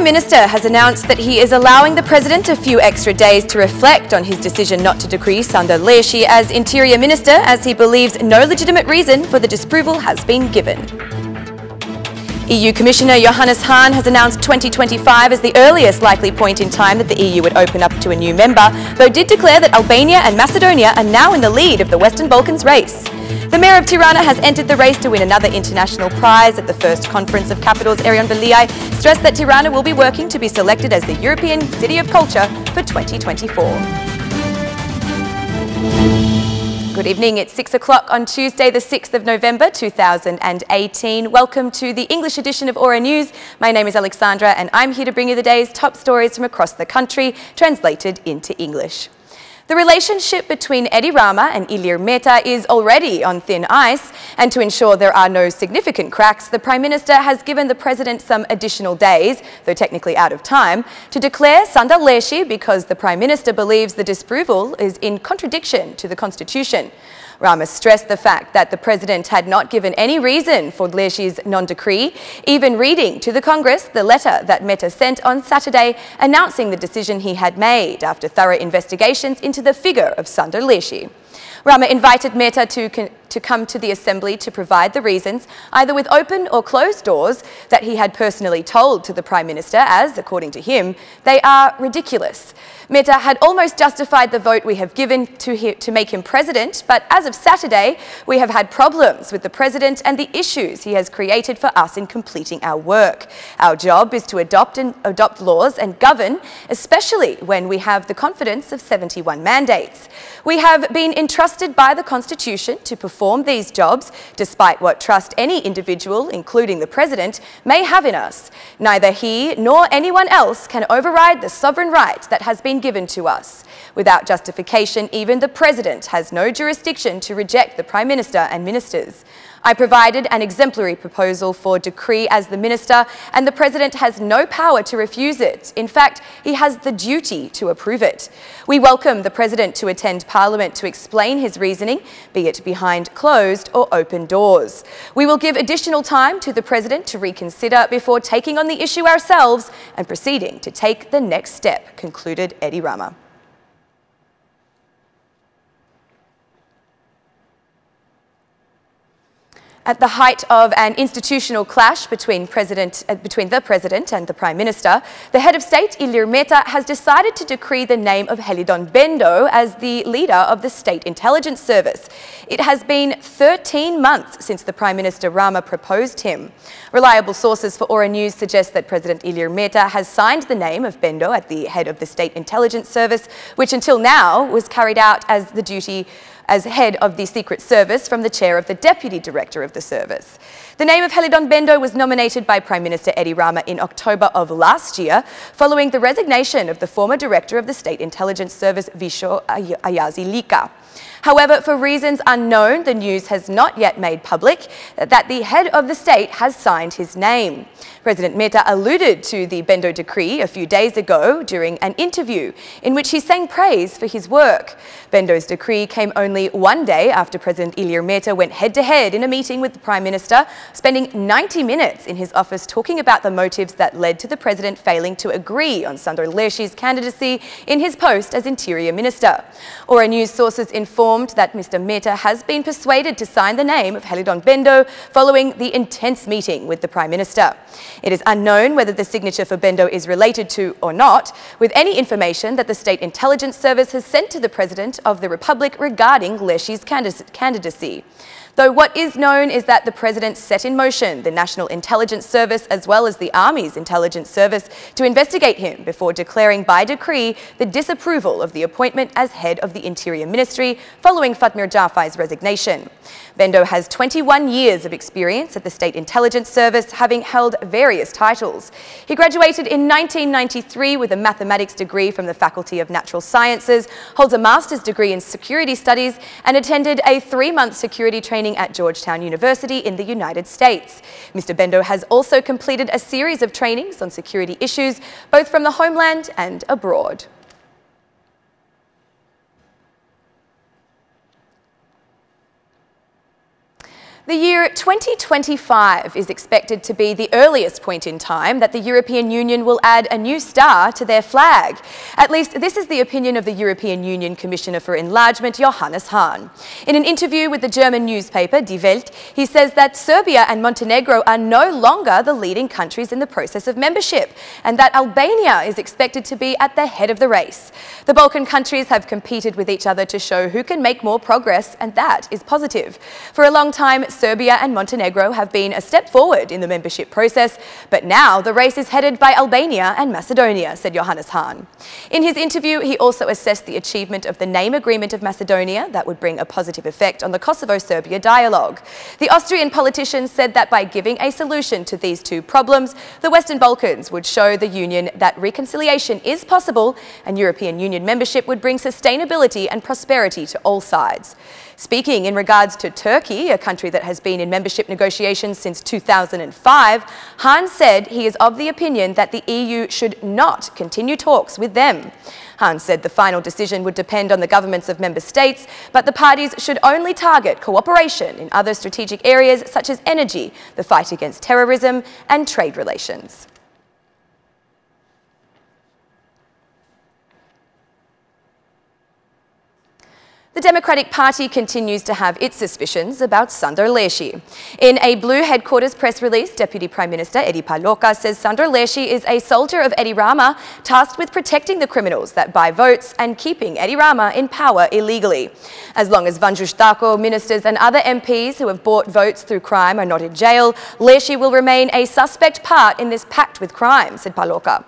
Prime Minister has announced that he is allowing the President a few extra days to reflect on his decision not to decree Sundar Lleshi as Interior Minister, as he believes no legitimate reason for the disapproval has been given. EU Commissioner Johannes Hahn has announced 2025 as the earliest likely point in time that the EU would open up to a new member, though did declare that Albania and Macedonia are now in the lead of the Western Balkans race. The Mayor of Tirana has entered the race to win another international prize. At the first Conference of Capitals, Erion Veliai stressed that Tirana will be working to be selected as the European City of Culture for 2024. Good evening, it's 6 o'clock on Tuesday the 6th of November 2018. Welcome to the English edition of Aura News. My name is Alexandra and I'm here to bring you the day's top stories from across the country, translated into English. The relationship between Rama and Ilir Meta is already on thin ice, and to ensure there are no significant cracks, the Prime Minister has given the President some additional days, though technically out of time, to declare Sundar Lleshi because the Prime Minister believes the disapproval is in contradiction to the Constitution. Rama stressed the fact that the President had not given any reason for Lleshi's non-decree, even reading to the Congress the letter that Meta sent on Saturday announcing the decision he had made after thorough investigations into the figure of Sundar Lleshi. Rama invited Meta to come to the Assembly to provide the reasons, either with open or closed doors, that he had personally told to the Prime Minister as, according to him, they are ridiculous. Meta had almost justified the vote we have given to make him President, but as of Saturday, we have had problems with the President and the issues he has created for us in completing our work. Our job is to adopt laws and govern, especially when we have the confidence of 71 mandates. We have been entrusted by the Constitution to perform these jobs, despite what trust any individual, including the President, may have in us. Neither he nor anyone else can override the sovereign right that has been given to us. Without justification, even the President has no jurisdiction to reject the Prime Minister and ministers. I provided an exemplary proposal for decree as the Minister, and the President has no power to refuse it. In fact, he has the duty to approve it. We welcome the President to attend Parliament to explain his reasoning, be it behind closed or open doors. We will give additional time to the President to reconsider before taking on the issue ourselves and proceeding to take the next step, concluded Rama. At the height of an institutional clash between the President and the Prime Minister, the head of state, Ilir Meta, has decided to decree the name of Helidon Bendo as the leader of the State Intelligence Service. It has been 13 months since the Prime Minister Rama proposed him. Reliable sources for Aura News suggest that President Ilir Meta has signed the name of Bendo at the head of the State Intelligence Service, which until now was carried out as the duty as head of the Secret Service from the chair of the Deputy Director of the service. The name of Helidon Bendo was nominated by Prime Minister Rama in October of last year, following the resignation of the former Director of the State Intelligence Service, Visho Ayazilika. However, for reasons unknown, the news has not yet made public that the head of the state has signed his name. President Meta alluded to the Bendo decree a few days ago during an interview in which he sang praise for his work. Bendo's decree came only one day after President Ilir Meta went head-to-head in a meeting with the Prime Minister, spending 90 minutes in his office talking about the motives that led to the President failing to agree on Sundar Lleshi's candidacy in his post as Interior Minister. Aura News sources informed that Mr. Meta has been persuaded to sign the name of Helidon Bendo following the intense meeting with the Prime Minister. It is unknown whether the signature for Bendo is related to or not, with any information that the State Intelligence Service has sent to the President of the Republic regarding Lleshi's candidacy. Though what is known is that the President set in motion the National Intelligence Service as well as the Army's Intelligence Service to investigate him before declaring by decree the disapproval of the appointment as head of the Interior Ministry following Fatmir Jafai's resignation. Bendo has 21 years of experience at the State Intelligence Service, having held various titles. He graduated in 1993 with a mathematics degree from the Faculty of Natural Sciences, holds a master's degree in security studies, and attended a 3-month security training at Georgetown University in the United States. Mr. Bendo has also completed a series of trainings on security issues, both from the homeland and abroad. The year 2025 is expected to be the earliest point in time that the European Union will add a new star to their flag. At least this is the opinion of the European Union Commissioner for Enlargement, Johannes Hahn. In an interview with the German newspaper Die Welt, he says that Serbia and Montenegro are no longer the leading countries in the process of membership, and that Albania is expected to be at the head of the race. The Balkan countries have competed with each other to show who can make more progress, and that is positive. For a long time, Serbia and Montenegro have been a step forward in the membership process, but now the race is headed by Albania and Macedonia, said Johannes Hahn. In his interview, he also assessed the achievement of the name agreement of Macedonia that would bring a positive effect on the Kosovo-Serbia dialogue. The Austrian politician said that by giving a solution to these two problems, the Western Balkans would show the Union that reconciliation is possible and European Union membership would bring sustainability and prosperity to all sides. Speaking in regards to Turkey, a country that has been in membership negotiations since 2005, Hahn said he is of the opinion that the EU should not continue talks with them. Hahn said the final decision would depend on the governments of member states, but the parties should only target cooperation in other strategic areas such as energy, the fight against terrorism and trade relations. The Democratic Party continues to have its suspicions about Sandor Lleshi. In a Blue headquarters press release, Deputy Prime Minister Edi Paloka says Sandor Lleshi is a soldier of Edi Rama tasked with protecting the criminals that buy votes and keeping Edi Rama in power illegally. As long as Vanjush Dako, ministers and other MPs who have bought votes through crime are not in jail, Lleshi will remain a suspect part in this pact with crime, said Paloka.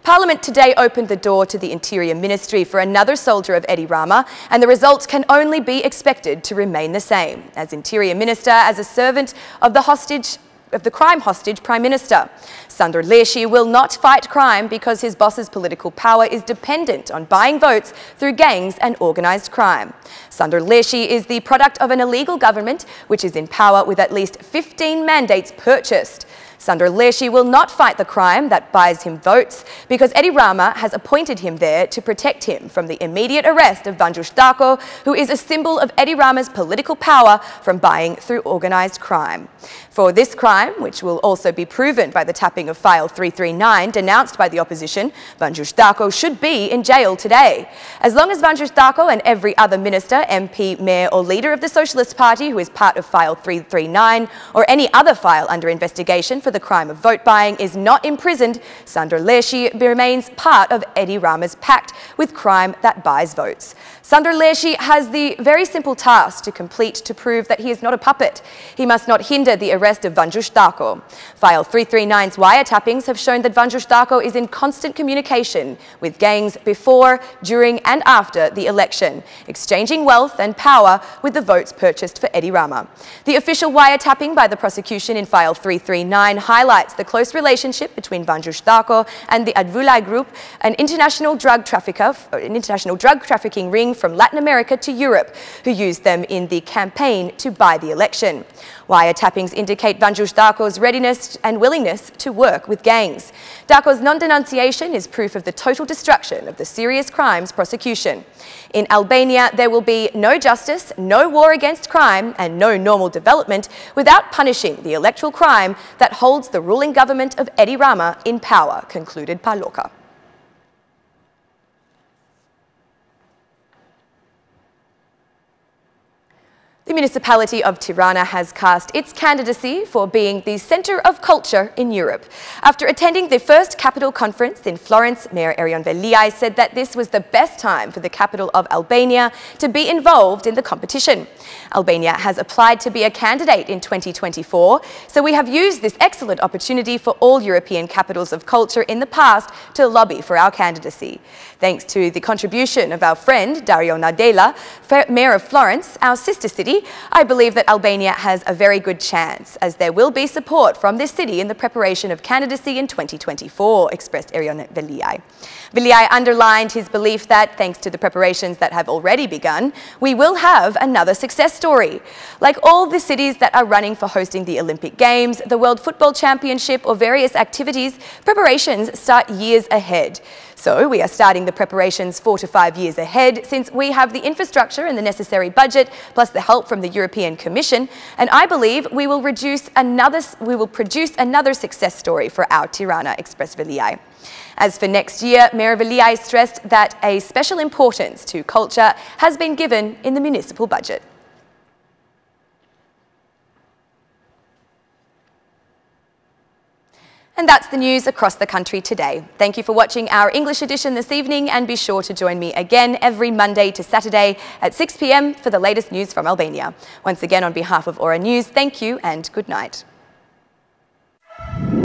Parliament today opened the door to the Interior Ministry for another soldier of Edi Rama, and the results can only be expected to remain the same. As Interior Minister, as a servant of the crime hostage Prime Minister. Sandor Lleshi will not fight crime because his boss's political power is dependent on buying votes through gangs and organised crime. Sandor Lleshi is the product of an illegal government which is in power with at least 15 mandates purchased. Sandor Lleshi will not fight the crime that buys him votes because Edi Rama has appointed him there to protect him from the immediate arrest of Vanjush Dako, who is a symbol of Edi Rama's political power from buying through organised crime. For this crime, which will also be proven by the tapping of File 339 denounced by the opposition, Vanjush Dako should be in jail today. As long as Vanjush Dako and every other minister, MP, mayor or leader of the Socialist Party who is part of File 339 or any other file under investigation for the crime of vote buying is not imprisoned, Sandor Lleshi remains part of Edi Rama's pact with crime that buys votes. Sandor Lleshi has the very simple task to complete to prove that he is not a puppet. He must not hinder the arrest of Vanjush Dako. File 339's wiretappings have shown that Vanjush Dako is in constant communication with gangs before, during and after the election, exchanging wealth and power with the votes purchased for Edi Rama. The official wiretapping by the prosecution in File 339 highlights the close relationship between Vanjush Dako and the Advulai Group, an international drug trafficking ring from Latin America to Europe, who used them in the campaign to buy the election. Wiretappings indicate Vanjush Dako's readiness and willingness to work with gangs. Dako's non-denunciation is proof of the total destruction of the serious crimes prosecution. In Albania, there will be no justice, no war against crime, and no normal development without punishing the electoral crime that holds the ruling government of Edi Rama in power, concluded Paloka. The municipality of Tirana has cast its candidacy for being the centre of culture in Europe. After attending the first capital conference in Florence, Mayor Erion Veliaj said that this was the best time for the capital of Albania to be involved in the competition. Albania has applied to be a candidate in 2024, so we have used this excellent opportunity for all European capitals of culture in the past to lobby for our candidacy. Thanks to the contribution of our friend Dario Nardella, Mayor of Florence, our sister city, I believe that Albania has a very good chance, as there will be support from this city in the preparation of candidacy in 2024, expressed Erion Veliaj. Veliaj underlined his belief that, thanks to the preparations that have already begun, we will have another success story. Like all the cities that are running for hosting the Olympic Games, the World Football Championship or various activities, preparations start years ahead. So we are starting the preparations 4 to 5 years ahead, since we have the infrastructure and the necessary budget, plus the help from the European Commission, and I believe we will produce another success story for our Tirana Express Lleshi. As for next year, Mayor Lleshi stressed that a special importance to culture has been given in the municipal budget. And that's the news across the country today. Thank you for watching our English edition this evening, and be sure to join me again every Monday to Saturday at 6 p.m. for the latest news from Albania. Once again, on behalf of Aura News, thank you and good night.